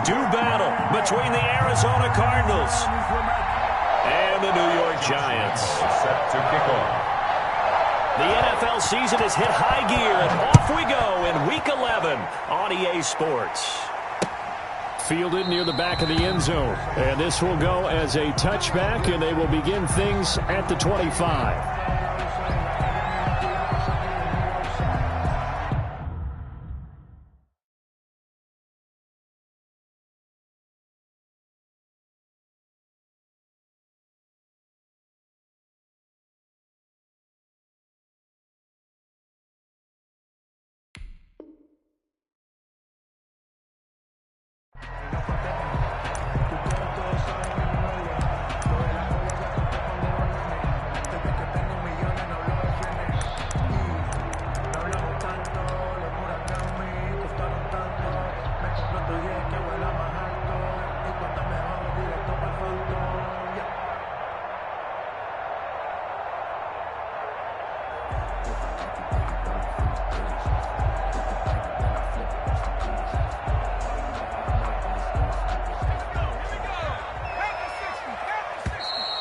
do battle between the Arizona Cardinals and the New York Giants. Set to kick off. The NFL season has hit high gear, and off we go in Week 11 on EA Sports. Fielded near the back of the end zone. And this will go as a touchback, and they will begin things at the 25.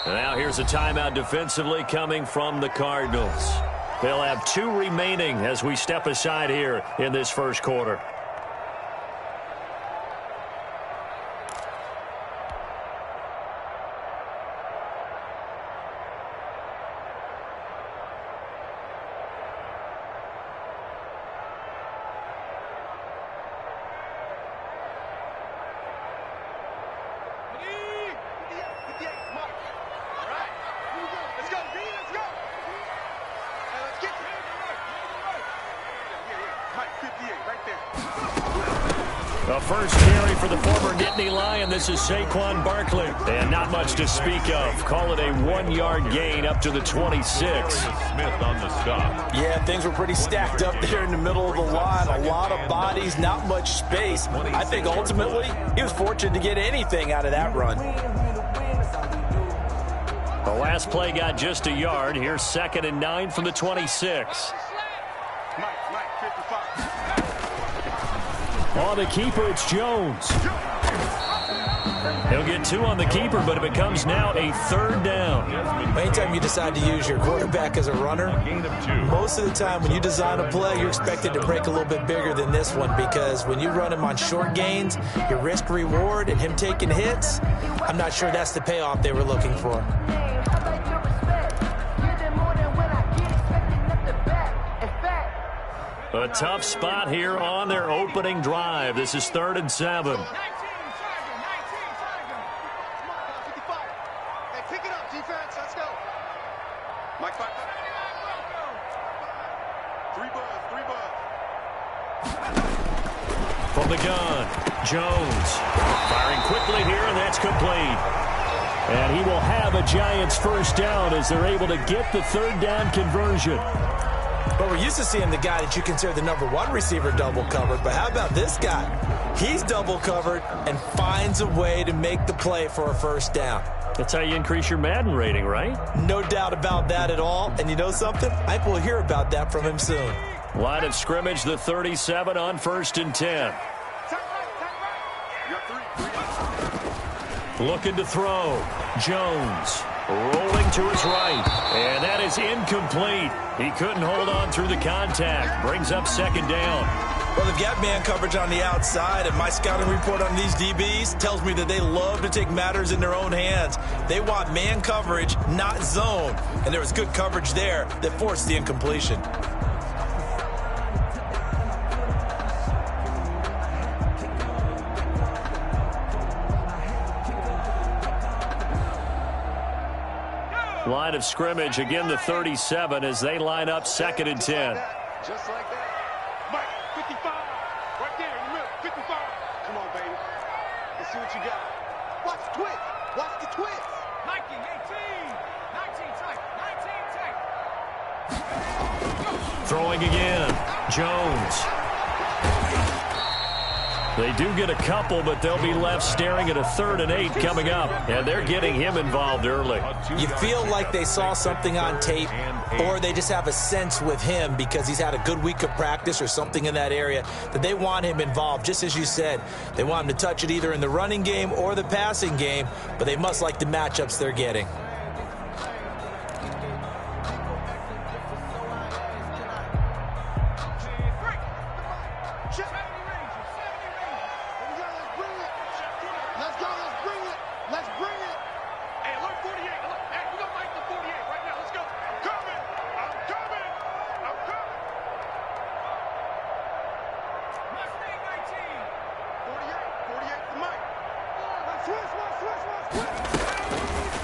Now here's a timeout defensively coming from the Cardinals. They'll have 2 remaining as we step aside here in this first quarter. The first carry for the former Nittany Lion. This is Saquon Barkley. And not much to speak of. Call it a 1-yard gain up to the 26. Smith on the stop. Yeah, things were pretty stacked up there in the middle of the line. A lot of bodies, not much space. I think ultimately he was fortunate to get anything out of that run. The last play got just a yard. Here's 2nd and 9 from the 26. On the keeper, it's Jones. He'll get 2 on the keeper, but it becomes now a 3rd down. Anytime you decide to use your quarterback as a runner, most of the time when you design a play, you're expected to break a little bit bigger than this one, because when you run him on short gains, your risk-reward and him taking hits, I'm not sure that's the payoff they were looking for. A tough spot here on their opening drive. This is 3rd and 7. Hey, pick it up, defense. Let's go. Mike, 3 buzz. From the gun, Jones firing quickly here, and that's complete. And he will have a Giants first down as they're able to get the 3rd down conversion. But we're used to seeing the guy that you consider the #1 receiver double covered. But how about this guy? He's double covered and finds a way to make the play for a first down. That's how you increase your Madden rating, right? No doubt about that at all. And you know something? I think we'll hear about that from him soon. Line of scrimmage, the 37 on 1st and 10. Looking to throw. Jones rolling to his right. And that is incomplete. He couldn't hold on through the contact. Brings up 2nd down. Well, they've got man coverage on the outside, and my scouting report on these DBs tells me that they love to take matters in their own hands. They want man coverage, not zone. And there was good coverage there that forced the incompletion. Line of scrimmage, again the 37 as they line up 2nd and 10. Just like that. Mike, 55. Right there in the middle, 55. Come on, baby. Let's see what you got. Watch the twist. Watch the twist. 19, 18. 19, tight. 19, tight. Throwing again. Jones. They do get a couple, but they'll be left staring at a 3rd and 8 coming up. And they're getting him involved early. You feel like they saw something on tape or they just have a sense with him because he's had a good week of practice or something in that area that they want him involved. Just as you said, they want him to touch it either in the running game or the passing game, but they must like the matchups they're getting.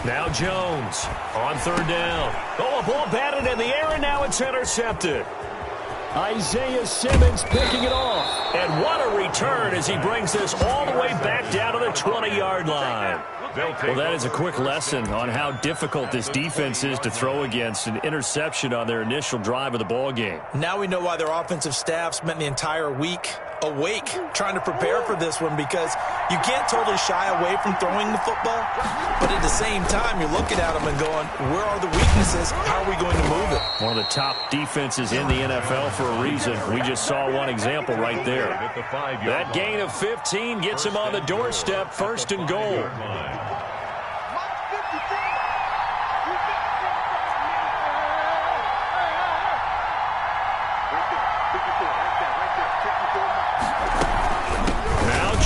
Now Jones on third down. Oh, a ball batted in the air, and now it's intercepted. Isaiah Simmons picking it off. And what a return as he brings this all the way back down to the 20-yard line. Well, that is a quick lesson on how difficult this defense is to throw against. An interception on their initial drive of the ball game. Now we know why their offensive staff spent the entire week awake trying to prepare for this one, because you can't totally shy away from throwing the football, but at the same time you're looking at them and going, where are the weaknesses? How are we going to move it? One of the top defenses in the NFL for a reason. We just saw one example right there. That gain of 15 gets him on the doorstep, first and goal.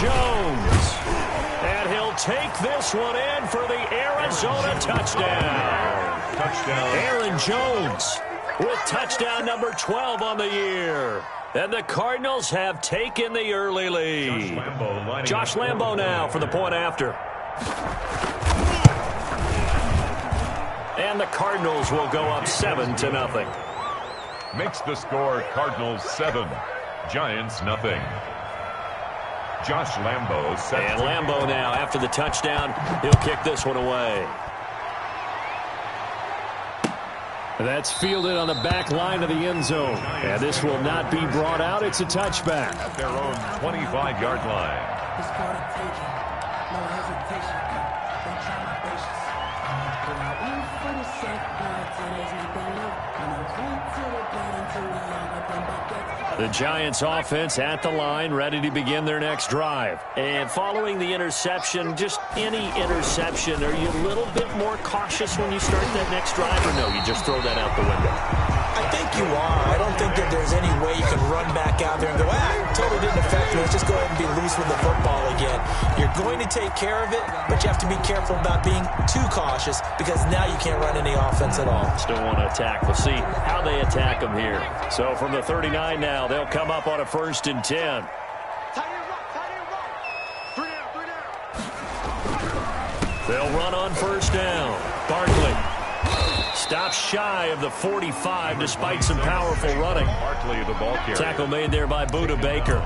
Jones, and he'll take this one in for the Arizona touchdown. Aaron Jones with touchdown number 12 on the year. And the Cardinals have taken the early lead. Josh Lambo now for the point after. And the Cardinals will go up 7-0. Makes the score Cardinals 7, Giants nothing. Josh Lambo set. And Lambo now, after the touchdown, he'll kick this one away. That's fielded on the back line of the end zone. And this will not be brought out. It's a touchback. At their own 25-yard line. It's called a taking. No hesitation. Don't try my patience. When I went for the sack, today's not that low. When I went to the bed until the young, I think back at The Giants offense at the line, ready to begin their next drive. And following the interception, just any interception, are you a little bit more cautious when you start that next drive, or no, you just throw that out the window? I think you are. I don't think that there's any way you can run back out there and go, totally didn't affect me. Let's just go ahead and be loose with the football again. You're going to take care of it, but you have to be careful about being too cautious, because now you can't run any offense at all. Still want to attack. We'll see how they attack them here. So from the 39 now, they'll come up on a 1st and 10. They'll run on 1st down. Barkley stops shy of the 45 despite some powerful running. The ball carrier. Tackle made there by Buda Baker.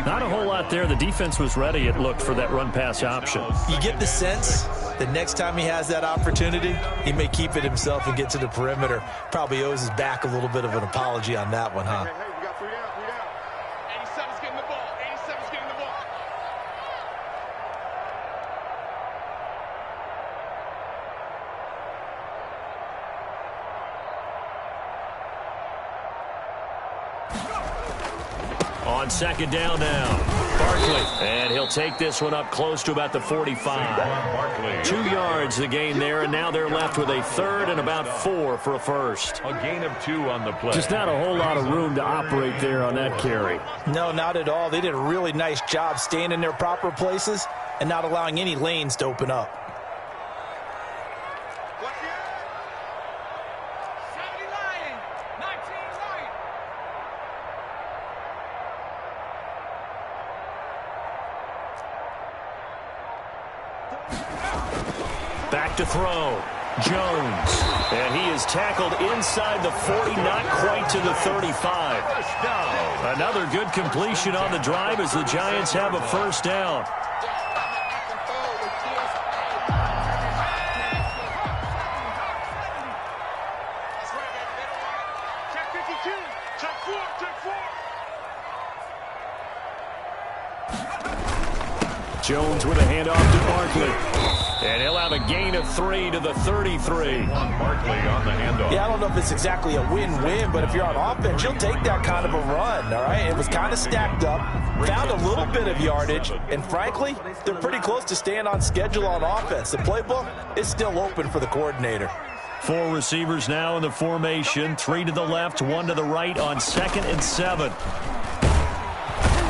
Not a whole lot there. The defense was ready, it looked, for that run-pass option. You get the sense that next time he has that opportunity, he may keep it himself and get to the perimeter. Probably owes his back a little bit of an apology on that one, huh? Hey, we got 3 down, 3 down. 87's getting the ball. 87's getting the ball. On 2nd down now, Barkley. And he'll take this one up close to about the 45. 2 yards the gain there, and now they're left with a 3rd and about 4 for a first. A gain of 2 on the play. Just not a whole lot of room to operate there on that carry. No, not at all. They did a really nice job staying in their proper places and not allowing any lanes to open up. Back to throw. Jones. And he is tackled inside the 40, not quite to the 35. Another good completion on the drive as the Giants have a 1st down. Check 52. Check 4. Check 4. Jones with a handoff to Barkley. And he'll have a gain of 3 to the 33. Barkley on the handoff. Yeah, I don't know if it's exactly a win-win, but if you're on offense, you'll take that kind of a run, all right? It was kind of stacked up, found a little bit of yardage, and frankly, they're pretty close to staying on schedule on offense. The playbook is still open for the coordinator. 4 receivers now in the formation. 3 to the left, 1 to the right on 2nd and 7.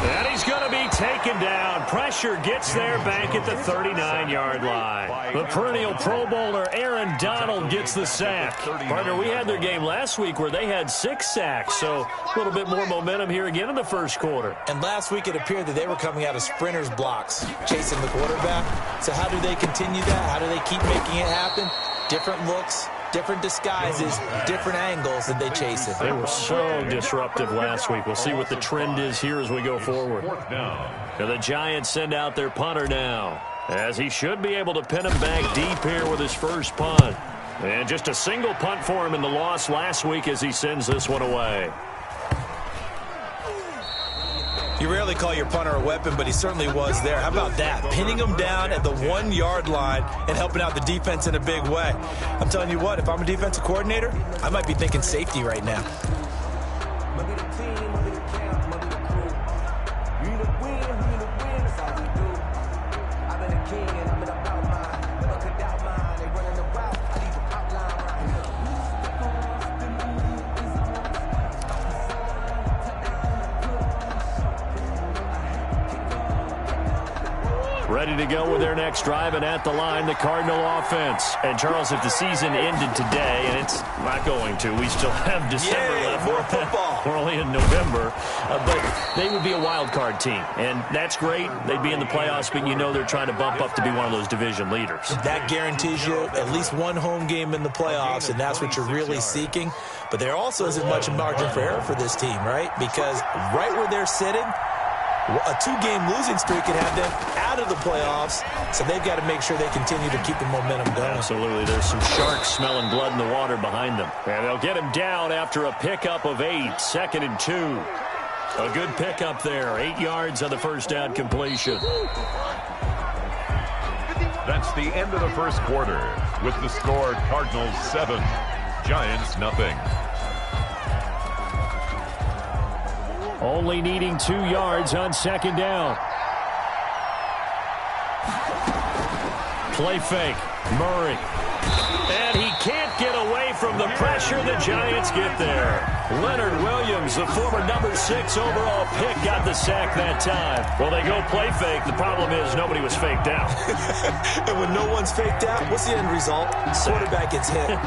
And he's going to be taken down. Pressure gets there back at the 39-yard line. The perennial Pro Bowler Aaron Donald gets the sack. Partner, we had their game last week where they had 6 sacks, so a little bit more momentum here again in the first quarter. And last week it appeared that they were coming out of sprinters blocks, chasing the quarterback. So how do they continue that? How do they keep making it happen? Different looks, different disguises, different angles that they chase it. They were so disruptive last week. We'll see what the trend is here as we go forward. And the Giants send out their punter now, as he should be able to pin him back deep here with his first punt. And just a single punt for him in the loss last week as he sends this one away. You rarely call your punter a weapon, but he certainly was there. How about that? Pinning him down at the 1-yard line and helping out the defense in a big way. I'm telling you what, if I'm a defensive coordinator, I might be thinking safety right now. Ready to go with their next drive, and at the line, the Cardinal offense. And, Charles, if the season ended today, and it's not going to, we still have December left. More football. We're only in November. But they would be a wild card team, and that's great. They'd be in the playoffs, but you know they're trying to bump up to be one of those division leaders. That guarantees you at least one home game in the playoffs, and that's what you're really seeking. But there also isn't much margin for error for this team, right? Because right where they're sitting, a 2-game losing streak could have them out of the playoffs, so they've got to make sure they continue to keep the momentum going. Absolutely. There's some sharks smelling blood in the water behind them. And they'll get him down after a pickup of 8, 2nd and 2. A good pickup there, 8 yards on the first down completion. That's the end of the first quarter, with the score Cardinals 7, Giants nothing. Only needing 2 yards on 2nd down. Play fake. Murray. And he can't get away from the pressure. The Giants get there. Leonard Williams, the former number 6 overall pick, got the sack that time. Well, they go play fake. The problem is nobody was faked out. And when no one's faked out, what's the end result? Quarterback gets hit.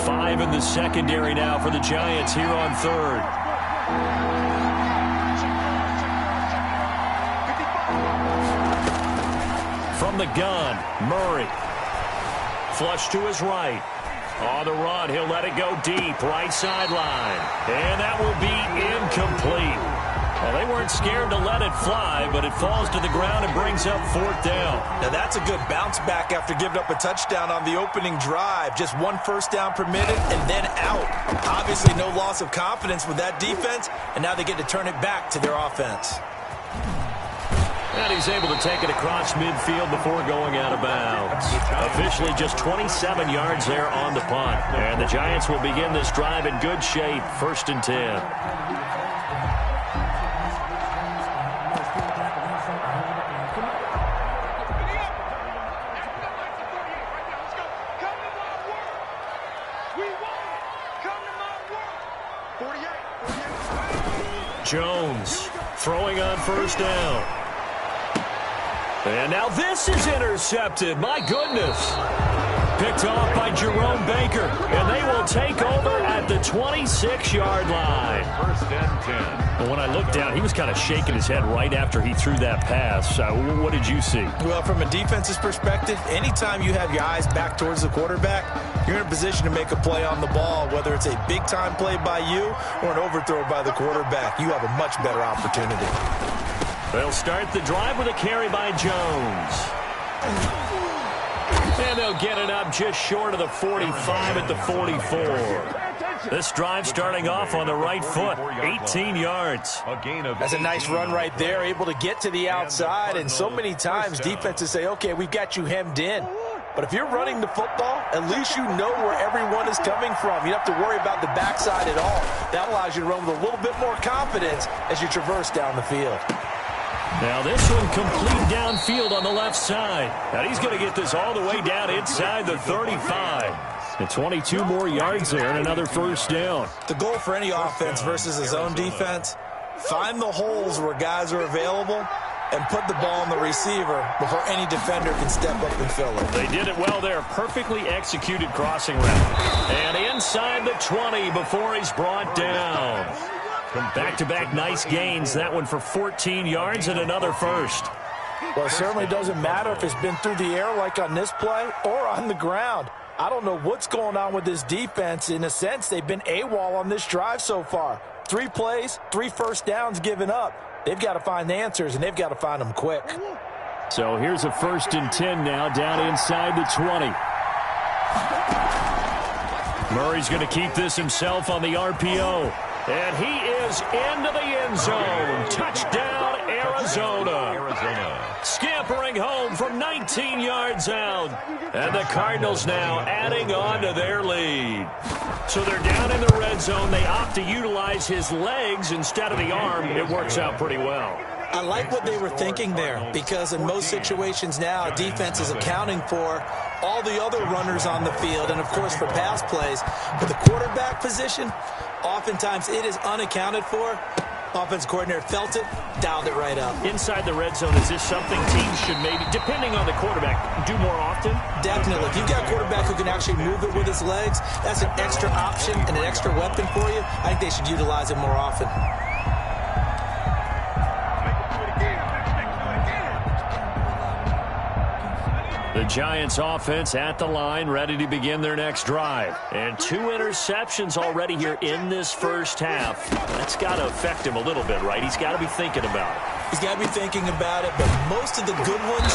5 in the secondary now for the Giants here on 3rd. From the gun, Murray. Flush to his right. On the run, he'll let it go deep, right sideline. And that will be incomplete. Well, they weren't scared to let it fly, but it falls to the ground and brings up 4th down. Now, that's a good bounce back after giving up a touchdown on the opening drive. Just 1 first down permitted and then out. Obviously, no loss of confidence with that defense, and now they get to turn it back to their offense. And he's able to take it across midfield before going out of bounds. Officially just 27 yards there on the punt. And the Giants will begin this drive in good shape, 1st and 10. Jones throwing on 1st down. And now this is intercepted. My goodness. Picked off by Jerome Baker. And they will take over at the 26-yard line. 1st and 10. But when I looked down, he was kind of shaking his head right after he threw that pass. What did you see? Well, from a defense's perspective, anytime you have your eyes back towards the quarterback, you're in a position to make a play on the ball, whether it's a big-time play by you or an overthrow by the quarterback. You have a much better opportunity. They'll start the drive with a carry by Jones. And they'll get it up just short of the 45 at the 44. This drive starting off on the right foot, 18 yards. That's a nice run right there, able to get to the outside, and so many times defenses say, okay, we've got you hemmed in. But if you're running the football, at least you know where everyone is coming from. You don't have to worry about the backside at all. That allows you to run with a little bit more confidence as you traverse down the field. Now this one complete downfield on the left side. And he's going to get this all the way down inside the 35. And 22 more yards there and another first down. The goal for any offense versus his own defense, find the holes where guys are available and put the ball on the receiver before any defender can step up and fill it. They did it well there. Perfectly executed crossing route. And inside the 20 before he's brought down. Back-to-back nice gains. That one for 14 yards and another first. Well, it certainly doesn't matter if it's been through the air like on this play or on the ground. I don't know what's going on with this defense. In a sense, they've been AWOL on this drive so far. 3 plays, 3 first downs given up. They've got to find the answers, and they've got to find them quick. So here's a 1st and 10 now, down inside the 20. Murray's going to keep this himself on the RPO. And he is into the end zone. Touchdown, Arizona. Scampering home from 19 yards out. And the Cardinals now adding on to their lead. So they're down in the red zone. They opt to utilize his legs instead of the arm. It works out pretty well. I like what they were thinking there, because in most situations now, defense is accounting for all the other runners on the field and, of course, for pass plays. But the quarterback position, oftentimes it is unaccounted for. Offense coordinator felt it, dialed it right up. Inside the red zone, is this something teams should maybe, depending on the quarterback, do more often? Definitely. If you've got a quarterback who can actually move it with his legs, that's an extra option and an extra weapon for you. I think they should utilize it more often. The Giants offense at the line, ready to begin their next drive. And 2 interceptions already here in this first half. That's got to affect him a little bit, right? He's got to be thinking about it. He's got to be thinking about it, but most of the good ones,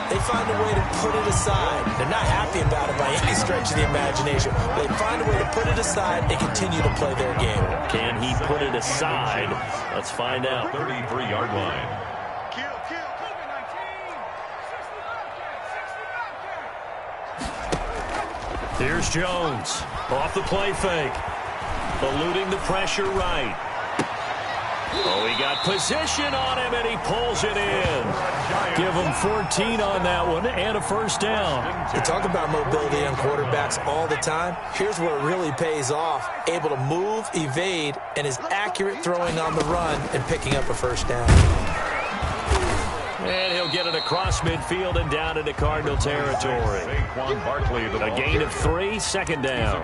they find a way to put it aside. They're not happy about it by any stretch of the imagination. They find a way to put it aside and continue to play their game. Can he put it aside? Let's find out. 33-yard line. Here's Jones. Off the play fake. Eluding the pressure right. Oh, he got position on him, and he pulls it in. Give him 14 on that one and a first down. We talk about mobility on quarterbacks all the time. Here's where it really pays off. Able to move, evade, and is accurate throwing on the run and picking up a first down. And he'll get it across midfield and down into Cardinal territory. A gain of 3, second down.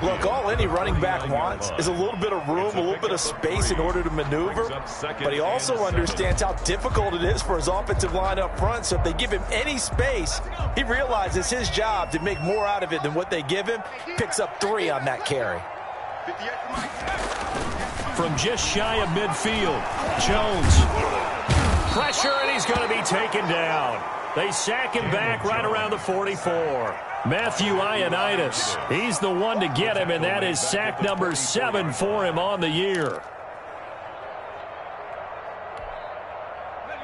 Look, all any running back wants is a little bit of room, a little bit of space in order to maneuver. But he also understands how difficult it is for his offensive line up front. So if they give him any space, he realizes his job to make more out of it than what they give him. Picks up 3 on that carry. From just shy of midfield, Jones. Pressure, and he's going to be taken down. They sack him back right around the 44. Matthew Ioannidis, he's the one to get him, and that is sack number 7 for him on the year.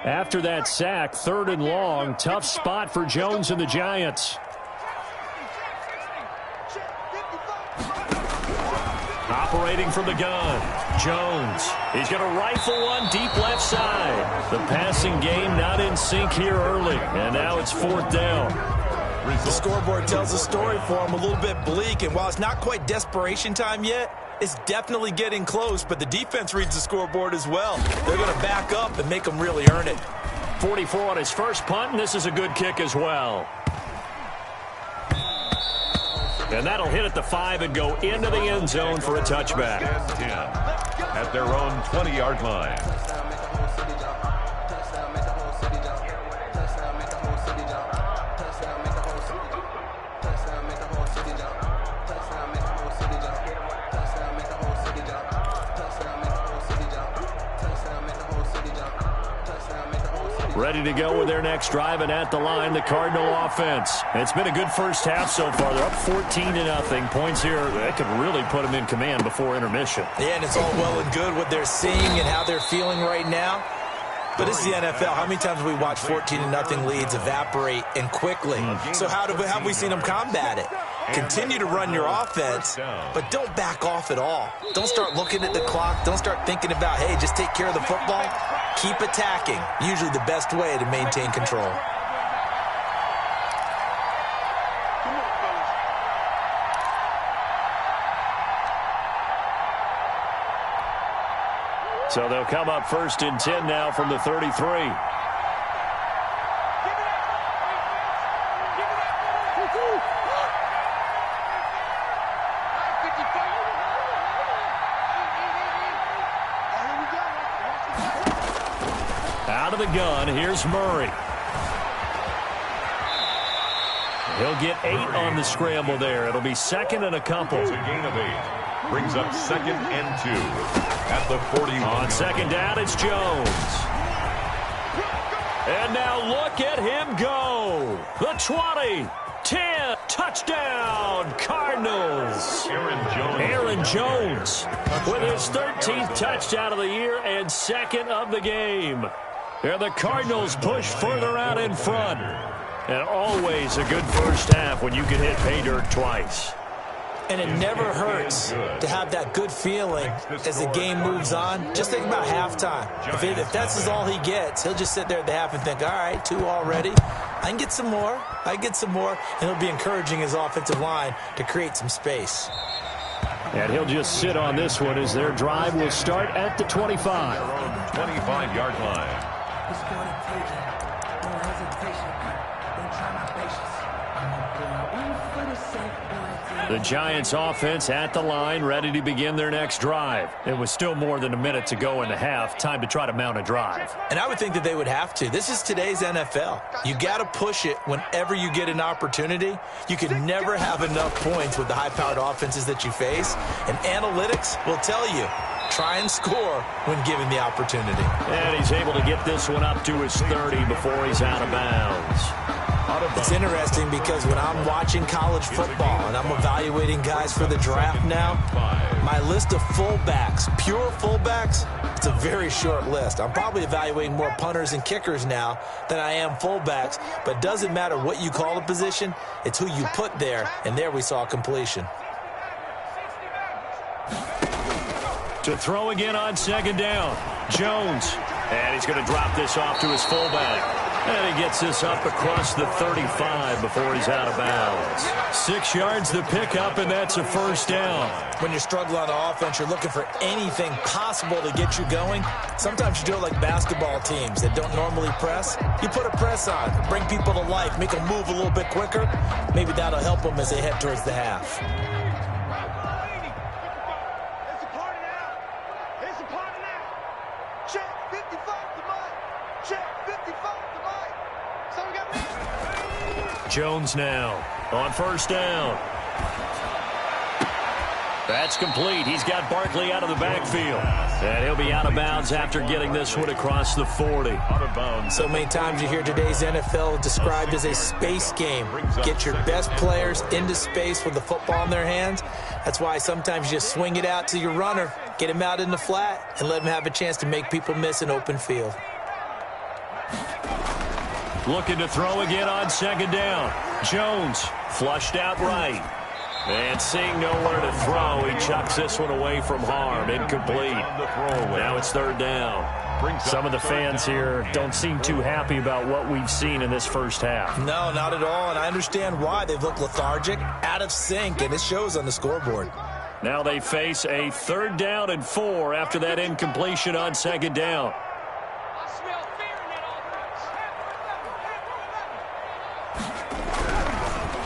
After that sack, 3rd and long, tough spot for Jones and the Giants. Operating from the gun, Jones. He's going to rifle one deep left side. The passing game not in sync here early, and now it's 4th down. The scoreboard tells a story for him, a little bit bleak, and while it's not quite desperation time yet, it's definitely getting close, but the defense reads the scoreboard as well. They're going to back up and make them really earn it. 44 on his first punt, and this is a good kick as well. And that'll hit at the 5 and go into the end zone for a touchback. 10 at their own 20-yard line. ready to go with their next drive, and at the line, the Cardinal offense. It's been a good first half so far. They're up 14-0. Points here that could really put them in command before intermission. Yeah, and it's all well and good what they're seeing and how they're feeling right now. But this is the NFL. How many times have we watched 14-0 leads evaporate and quickly? So how have we seen them combat it? Continue to run your offense, but don't back off at all. Don't start looking at the clock. Don't start thinking about, hey, just take care of the football. Keep attacking. Usually the best way to maintain control. So they'll come up 1st and 10 now from the 33. Out of the gun, here's Murray. He'll get 8 on the scramble there. It'll be 2nd and a couple. It's a gain of 8. Brings up 2nd and 2 at the 41. On 2nd down, it's Jones. And now look at him go. The 20, 10, touchdown, Cardinals. Aaron Jones with his 13th touchdown of the year and 2nd of the game. And the Cardinals push further out in front. And always a good first half when you can hit pay dirt twice. And it never hurts to have that good feeling as the game moves on. Just think about halftime. If that's all he gets, he'll just sit there at the half and think, all right, 2 already. I can get some more. I can get some more. And he'll be encouraging his offensive line to create some space. And he'll just sit on this one as their drive will start at the 25. 25-yard line. It's gonna take it. No hesitation. Don't try my patience. I'ma pull out one for the sake. The Giants offense at the line, ready to begin their next drive. It was still more than a minute to go in the half. Time to try to mount a drive. And I would think that they would have to. This is today's NFL. You got to push it whenever you get an opportunity. You can never have enough points with the high-powered offenses that you face. And analytics will tell you, try and score when given the opportunity. And he's able to get this one up to his 30 before he's out of bounds. It's interesting because when I'm watching college football and I'm evaluating guys for the draft now, my list of fullbacks, pure fullbacks, it's a very short list. I'm probably evaluating more punters and kickers now than I am fullbacks, but it doesn't matter what you call the position, it's who you put there, and there we saw completion. To throw again on 2nd down, Jones. And he's going to drop this off to his fullback. And he gets this up across the 35 before he's out of bounds. 6 yards the pickup, and that's a 1st down. When you're struggling on the offense, you're looking for anything possible to get you going. Sometimes you do it like basketball teams that don't normally press. You put a press on, bring people to life, make them move a little bit quicker. Maybe that'll help them as they head towards the half. Jones now on 1st down. That's complete. He's got Barkley out of the backfield. And he'll be out of bounds after getting this one across the 40. Out of bounds. So many times you hear today's NFL described as a space game. Get your best players into space with the football in their hands. That's why sometimes you just swing it out to your runner, get him out in the flat, and let him have a chance to make people miss an open field. Looking to throw again on 2nd down. Jones flushed out right. And seeing nowhere to throw, he chucks this one away from harm. Incomplete. Now it's 3rd down. Some of the fans here don't seem too happy about what we've seen in this first half. No, not at all, and I understand why. They've looked lethargic, out of sync, and it shows on the scoreboard. Now they face a 3rd down and 4 after that incompletion on 2nd down.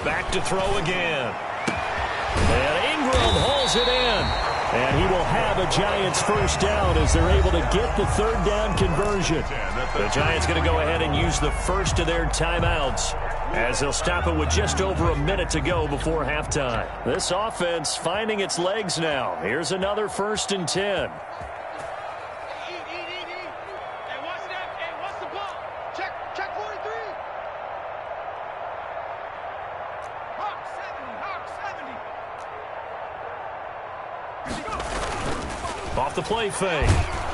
Back to throw again. And Ingram holds it in. And he will have a Giants 1st down as they're able to get the 3rd down conversion. The Giants going to go ahead and use the first of their timeouts as they'll stop it with just over a minute to go before halftime. This offense finding its legs now. Here's another 1st and 10. Hey, watch that. Hey, what's the ball? Check Off the play fake.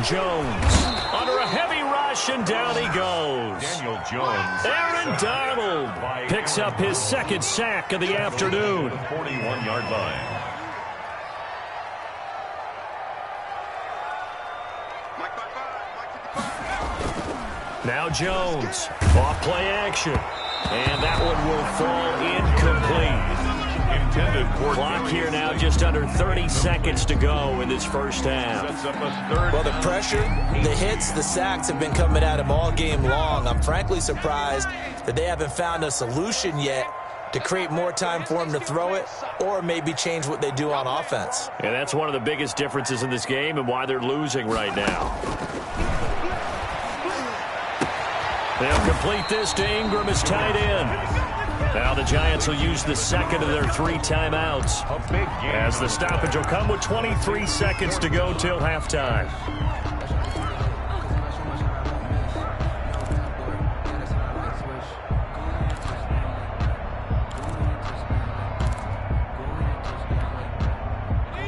Jones under a heavy rush, and down he goes. Daniel Jones. Aaron Donald picks up his second sack of the afternoon. 41-yard line. Now Jones. Off play action. And that one will fall incomplete. Intended for Clock here now, just under 30 seconds to go in this first half. Sets up a third. Well, the pressure, the hits, the sacks have been coming at him all game long. I'm frankly surprised that they haven't found a solution yet to create more time for him to throw it or maybe change what they do on offense. And that's one of the biggest differences in this game and why they're losing right now. They'll complete this to Ingram as tight end. Now the Giants will use the second of their 3 timeouts A big game. as the stoppage will come with 23 seconds to go till halftime.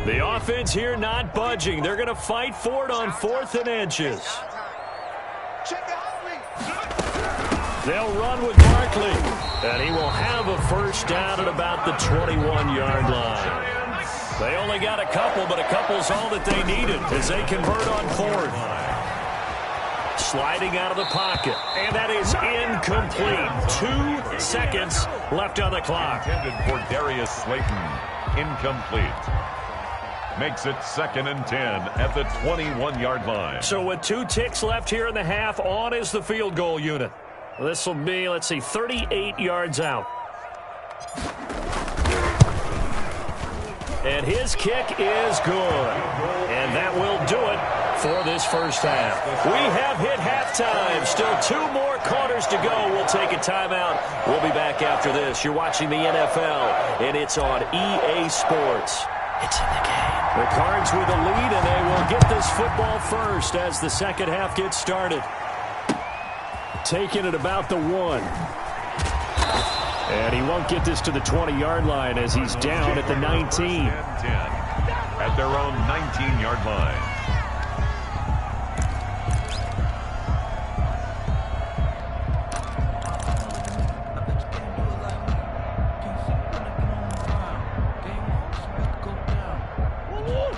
The offense here not budging. They're going to fight for it on 4th and inches. They'll run with Barkley, and he will have a first down at about the 21-yard line. They only got a couple, but a couple's all that they needed as they convert on 4th. Sliding out of the pocket, and that is incomplete. 2 seconds left on the clock. Intended for Darius Slayton. Incomplete. Makes it 2nd and 10 at the 21-yard line. So with 2 ticks left here in the half, on is the field goal unit. This will be, let's see, 38 yards out. And his kick is good. And that will do it for this first half. We have hit halftime. Still 2 more quarters to go. We'll take a timeout. We'll be back after this. You're watching the NFL, and it's on EA Sports. It's in the game. The Cards with a lead, and they will get this football first as the second half gets started. Taking it about the 1. And he won't get this to the 20-yard line as he's down at the 19. 10 at their own 19-yard line.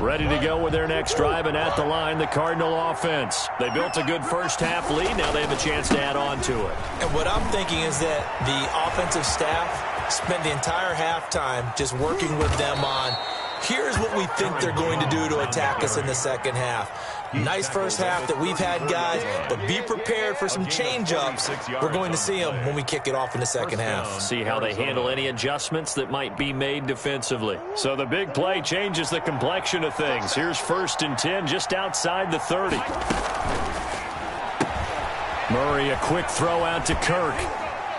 Ready to go with their next drive, and at the line, the Cardinal offense. They built a good first half lead. Now they have a chance to add on to it. And what I'm thinking is that the offensive staff spent the entire halftime just working with them on, here's what we think they're going to do to attack us in the second half. Nice first half that we've had, guys, but be prepared for some change-ups. We're going to see them when we kick it off in the second half. See how they handle any adjustments that might be made defensively. So the big play changes the complexion of things. Here's 1st and 10 just outside the 30. Murray, a quick throw out to Kirk.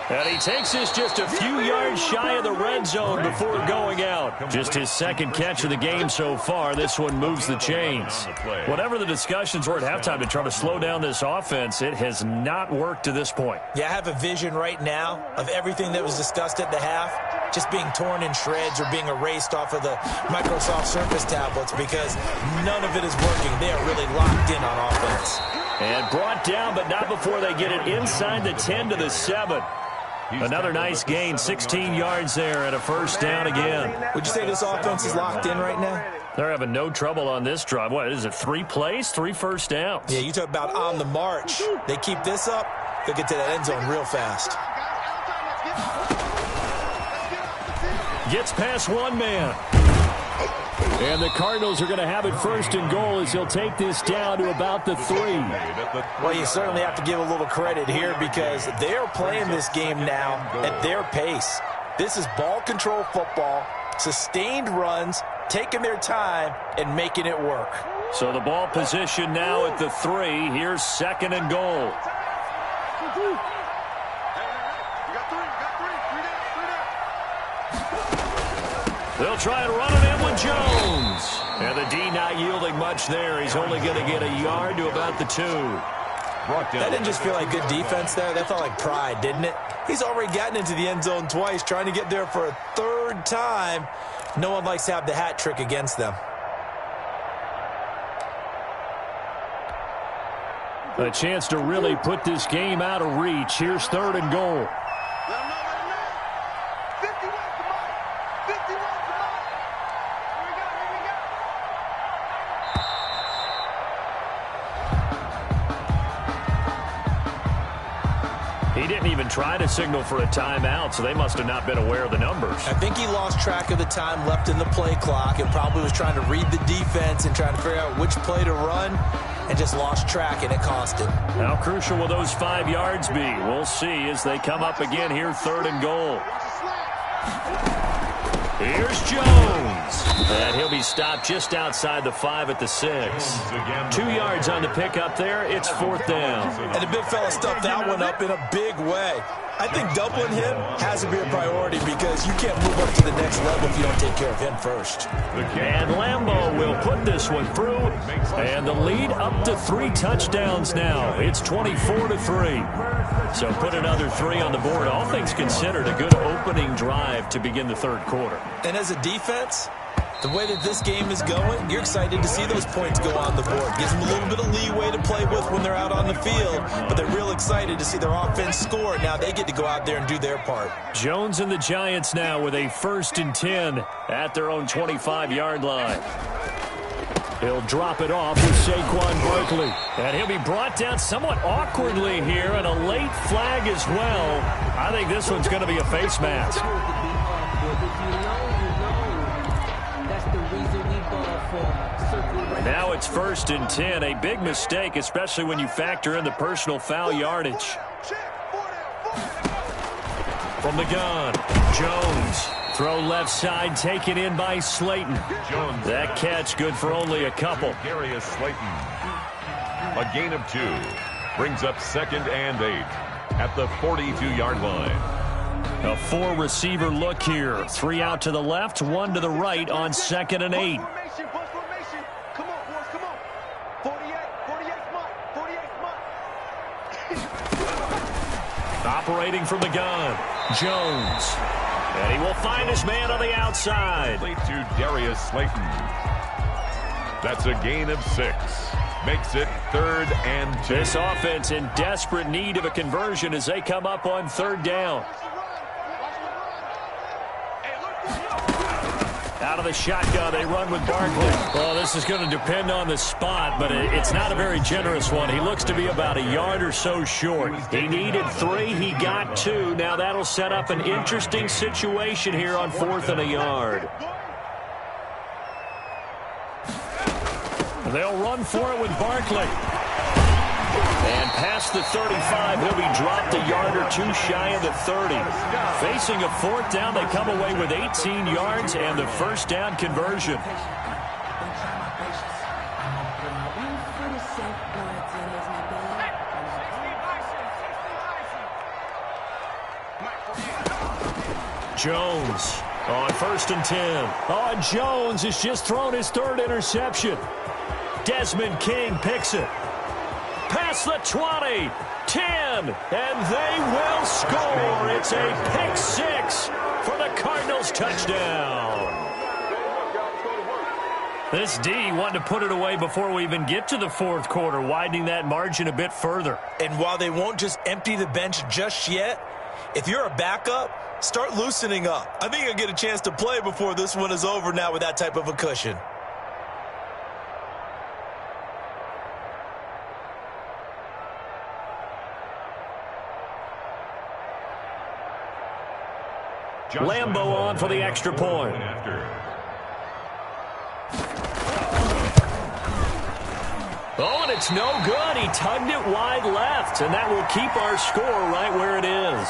And he takes this just a few yards shy of the red zone before going out. Just his second catch of the game so far. This one moves the chains. Whatever the discussions were at halftime to try to slow down this offense, it has not worked to this point. Yeah, I have a vision right now of everything that was discussed at the half just being torn in shreds or being erased off of the Microsoft Surface tablets because none of it is working. They are really locked in on offense. And brought down, but not before they get it inside the 10 to the 7. Another nice gain, 16 yards there and a first down again. Would you say this offense is locked in right now? They're having no trouble on this drive. What is it, 3 plays, 3 first downs? Yeah, you talk about on the march. They keep this up, they'll get to that end zone real fast. Gets past 1 man. And the Cardinals are going to have it 1st and goal as he'll take this down to about the 3. Well, you certainly have to give a little credit here because they're playing this game now at their pace. This is ball control football, sustained runs, taking their time, and making it work. So the ball position now at the 3. Here's 2nd and goal. They'll try and run it in with Jones. And the D not yielding much there. He's only going to get a yard to about the 2. That didn't just feel like good defense there. That felt like pride, didn't it? He's already gotten into the end zone twice, trying to get there for a 3rd time. No one likes to have the hat trick against them. A chance to really put this game out of reach. Here's 3rd and goal. Let him know, let him know. 50 wins the money. 50 wins the money. Here we go, here we go. He didn't even try to signal for a timeout, so they must have not been aware of the numbers. I think he lost track of the time left in the play clock and probably was trying to read the defense and trying to figure out which play to run and just lost track, and it cost him. How crucial will those 5 yards be? We'll see as they come up again here, 3rd and goal. Here's Jones. And he'll be stopped just outside the 5 at the 6. 2 yards on the pickup there. It's 4th down. And the big fella stuffed that one up in a big way. I think doubling him has to be a priority because you can't move up to the next level if you don't take care of him first. And Lambeau will put this one through. And the lead up to 3 touchdowns now. It's 24-3. So put another 3 on the board. All things considered, a good opening drive to begin the 3rd quarter. And as a defense, the way that this game is going, you're excited to see those points go on the board. Gives them a little bit of leeway to play with when they're out on the field, but they're real excited to see their offense score. Now they get to go out there and do their part. Jones and the Giants now with a 1st and 10 at their own 25-yard line. He'll drop it off with Saquon Barkley. And he'll be brought down somewhat awkwardly here, and a late flag as well. I think this one's going to be a face mask. Now it's 1st and 10. A big mistake, especially when you factor in the personal foul yardage. From the gun, Jones. Throw left side, taken in by Slayton. Jones. That catch good for only a couple. Darius Slayton. A gain of 2. Brings up 2nd and 8 at the 42-yard line. A 4-receiver look here. 3 out to the left, 1 to the right on 2nd and 8. Formation, post formation. Come on, boys, come on. 48 month. Operating from the gun, Jones. And he will find his man on the outside. To Darius Slayton. That's a gain of 6. Makes it 3rd and 2. This offense in desperate need of a conversion as they come up on 3rd down. Out of the shotgun, they run with Barkley. Well, this is going to depend on the spot, but it's not a very generous one. He looks to be about a yard or so short. He needed 3. He got 2. Now that'll set up an interesting situation here on 4th and a yard. They'll run for it with Barkley. And past the 35, he'll be dropped a yard or 2 shy of the 30. Facing a 4th down, they come away with 18 yards and the 1st down conversion. Jones on 1st and 10. Oh, Jones has just thrown his 3rd interception. Desmond King picks it. Past the 20, 10, and they will score. It's a pick 6 for the Cardinals touchdown. This D wanted to put it away before we even get to the 4th quarter, widening that margin a bit further. And while they won't just empty the bench just yet, if you're a backup, start loosening up. I think you'll get a chance to play before this one is over now with that type of a cushion. Lambeau on for the extra point. Oh, and it's no good. He tugged it wide left, and that will keep our score right where it is.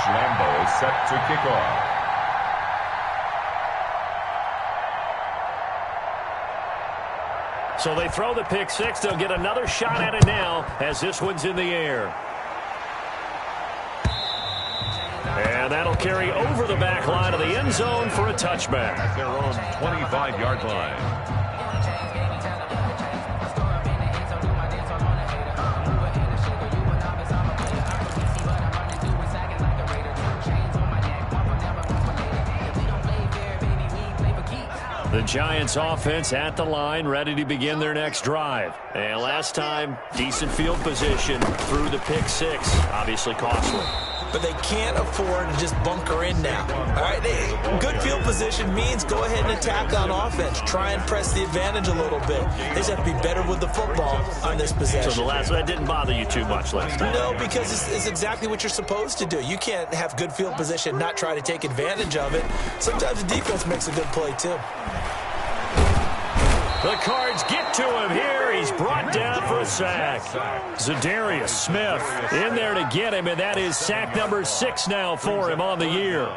Lambeau is set to kick off. So they throw the pick 6. They'll get another shot at it now as this one's in the air. And that'll carry over the back line of the end zone for a touchback. At their own 25-yard line. The Giants offense at the line, ready to begin their next drive. And last time, decent field position through the pick six. Obviously costly. But they can't afford to just bunker in now. All right, good field position means go ahead and attack on offense. Try and press the advantage a little bit. They just have to be better with the football on this possession. So that didn't bother you too much last time? No, because it's exactly what you're supposed to do. You can't have good field position, not try to take advantage of it. Sometimes the defense makes a good play, too. The Cards get to him here. He's brought down for a sack. Zadarius Smith in there to get him, and that is sack number 6 now for him on the year.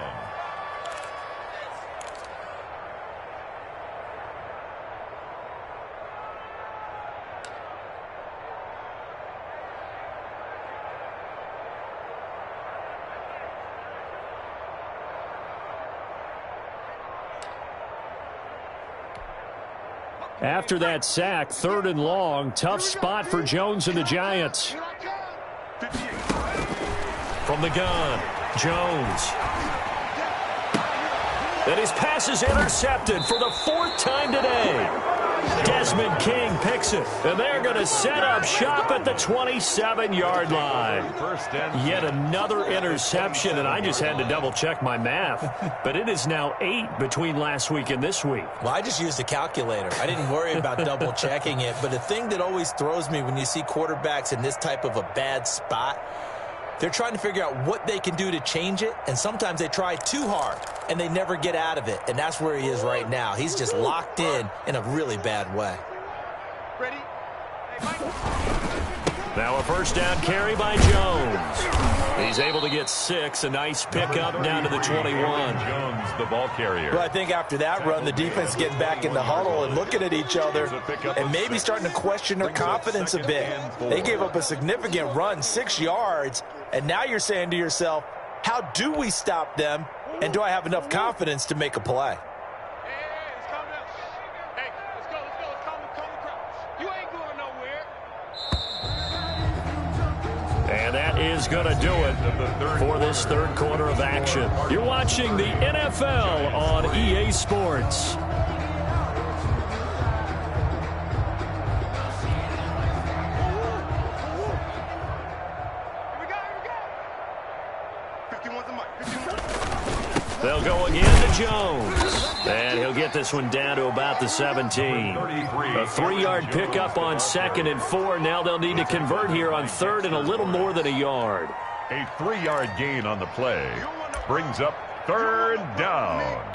After that sack, 3rd and long, tough spot for Jones and the Giants. From the gun, Jones. And his pass is intercepted for the 4th time today. Desmond King picks it, and they're going to set up shop at the 27-yard line. Yet another interception, and I just had to double-check my math. But it is now 8 between last week and this week. Well, I just used a calculator. I didn't worry about double-checking it. But the thing that always throws me when you see quarterbacks in this type of a bad spot, they're trying to figure out what they can do to change it, and sometimes they try too hard, and they never get out of it, and that's where he is right now. He's just locked in a really bad way. Ready? Now a first down carry by Jones. He's able to get 6, a nice pickup down to the 21. Jones, the ball carrier. Well, I think after that run, the defense is getting back in the huddle and looking at each other and maybe starting to question their confidence a bit. They gave up a significant run, 6 yards, and now you're saying to yourself, how do we stop them, and do I have enough confidence to make a play? And that is going to do it for this 3rd quarter of action. You're watching the NFL on EA Sports. They'll go again to Jones. And he'll get this one down to about the 17. A 3-yard pickup on 2nd and 4. Now they'll need to convert here on 3rd and a little more than a yard. A 3-yard gain on the play brings up 3rd down.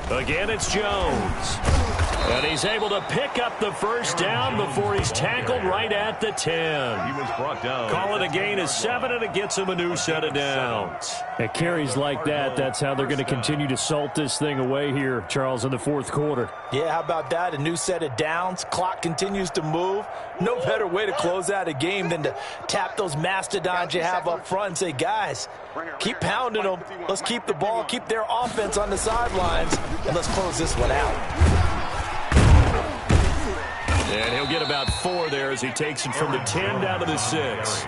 Again, it's Jones. And he's able to pick up the first down before he's tackled right at the 10. He was brought down. Call it a gain of 7, and it gets him a new set of downs. At carries like that, that's how they're going to continue to salt this thing away here, Charles, in the 4th quarter. Yeah, how about that? A new set of downs. Clock continues to move. No better way to close out a game than to tap those mastodons you have up front and say, guys, keep pounding them. Let's keep the ball, keep their offense on the sidelines, and let's close this one out. And he'll get about 4 there as he takes it from the 10 down to the 6.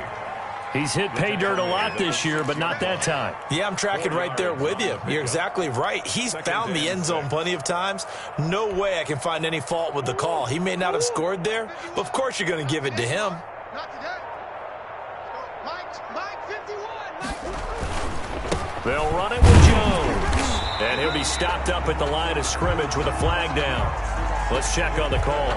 He's hit pay dirt a lot this year, but not that time. Yeah, I'm tracking right there with you. You're exactly right. He's found the end zone plenty of times. No way I can find any fault with the call. He may not have scored there, but of course you're going to give it to him. Not today. Mike 51. They'll run it with Jones. And he'll be stopped up at the line of scrimmage with a flag down. Let's check on the call.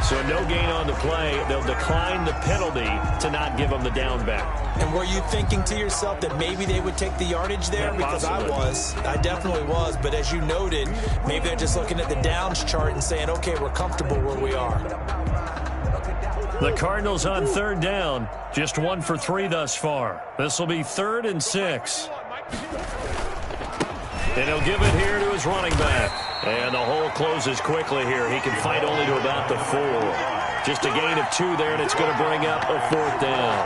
So no gain on the play. They'll decline the penalty to not give them the down back. And were you thinking to yourself that maybe they would take the yardage there? Because I definitely was. But as you noted, maybe they're just looking at the downs chart and saying, okay, we're comfortable where we are. The Cardinals on 3rd down. Just 1 for 3 thus far. This will be 3rd and 6. And he'll give it here to his running back. And the hole closes quickly here. He can fight only to about the 4. Just a gain of 2 there, and it's going to bring up a 4th down.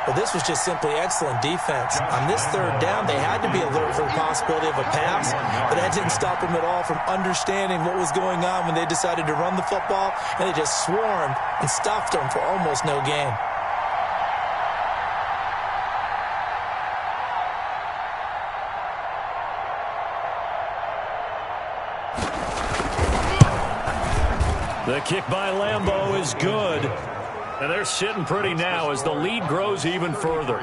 Well, this was just simply excellent defense. On this third down, they had to be alert for the possibility of a pass, but that didn't stop them at all from understanding what was going on when they decided to run the football, and they just swarmed and stuffed them for almost no gain. The kick by Lambeau is good. And they're sitting pretty now as the lead grows even further.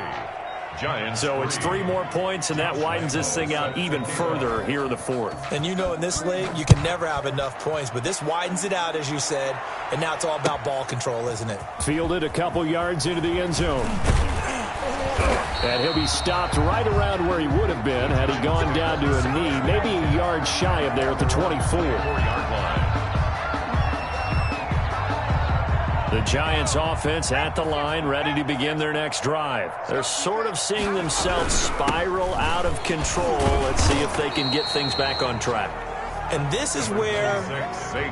So it's 3 more points, and that widens this thing out even further here in the fourth. And you know in this league, you can never have enough points, but this widens it out, as you said, and now it's all about ball control, isn't it? Fielded a couple yards into the end zone. And he'll be stopped right around where he would have been had he gone down to a knee, maybe a yard shy of there at the 24-yard line. The Giants offense at the line, ready to begin their next drive. They're sort of seeing themselves spiral out of control. Let's see if they can get things back on track. And this is where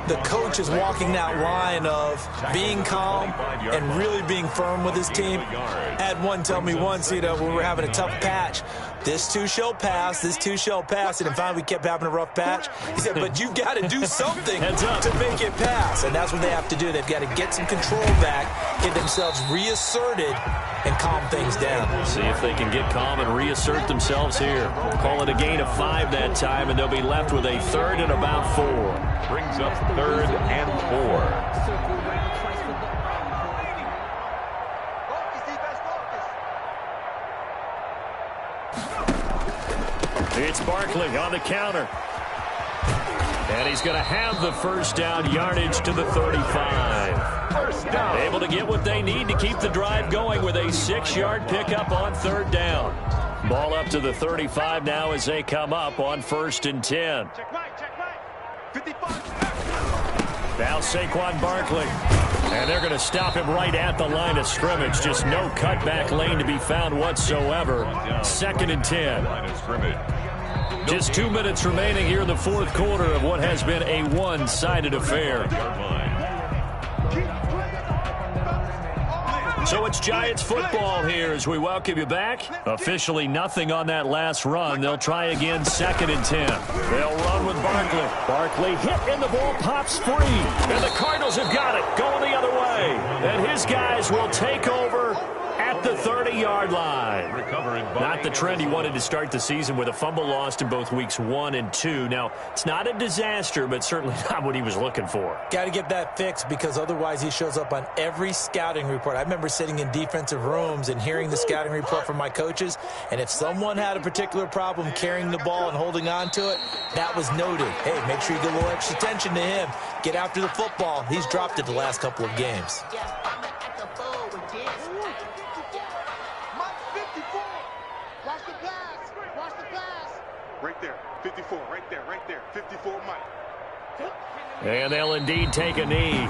the coach is walking that line of being calm and really being firm with his team. I had one tell me once, when we were having a tough patch, this too shall pass, this too shall pass. And finally we kept having a rough patch. He said, but you've got to do something to make it pass. And that's what they have to do. They've got to get some control back, get themselves reasserted, and calm things down. See if they can get calm and reassert themselves here. Call it a gain of 5 that time, and they'll be left with a 3rd and about 4. Brings up 3rd and 4. It's Barkley on the counter. And he's going to have the first down, yardage to the 35. First down. Able to get what they need to keep the drive going with a 6-yard pickup on 3rd down. Ball up to the 35 now as they come up on 1st and 10. Check right. 55. Now Saquon Barkley. And they're going to stop him right at the line of scrimmage. Just no cutback lane to be found whatsoever. 2nd and 10. Line of scrimmage. Just 2 minutes remaining here in the fourth quarter of what has been a one-sided affair. So it's Giants football here as we welcome you back. Officially nothing on that last run. They'll try again 2nd and 10. They'll run with Barkley. Barkley hit and the ball pops free. And the Cardinals have got it going the other way. And his guys will take over at the 30-yard line. Not the trend he wanted to start the season with a fumble lost in both weeks 1 and 2. Now, it's not a disaster, but certainly not what he was looking for. Got to get that fixed because otherwise he shows up on every scouting report. I remember sitting in defensive rooms and hearing the scouting report from my coaches, and if someone had a particular problem carrying the ball and holding on to it, that was noted. Hey, make sure you get a little extra attention to him. Get after the football. He's dropped it the last couple of games. Right there, 54, right there, 54, Mike. And they'll indeed take a knee.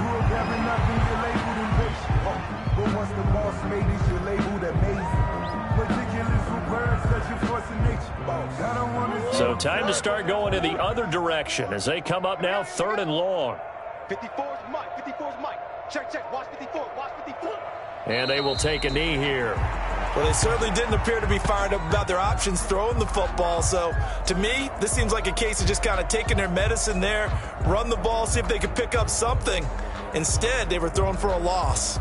So time to start going in the other direction as they come up now 3rd and long. 54's Mike. Check, watch 54, watch 54. And they will take a knee here. Well, they certainly didn't appear to be fired up about their options throwing the football. So, to me, this seems like a case of just kind of taking their medicine there, run the ball, see if they could pick up something. Instead, they were throwing for a loss.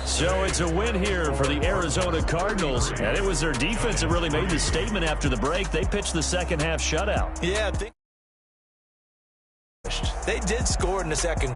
So it's a win here for the Arizona Cardinals, and it was their defense that really made the statement after the break. They pitched the second half shutout. Yeah, they did score in the second.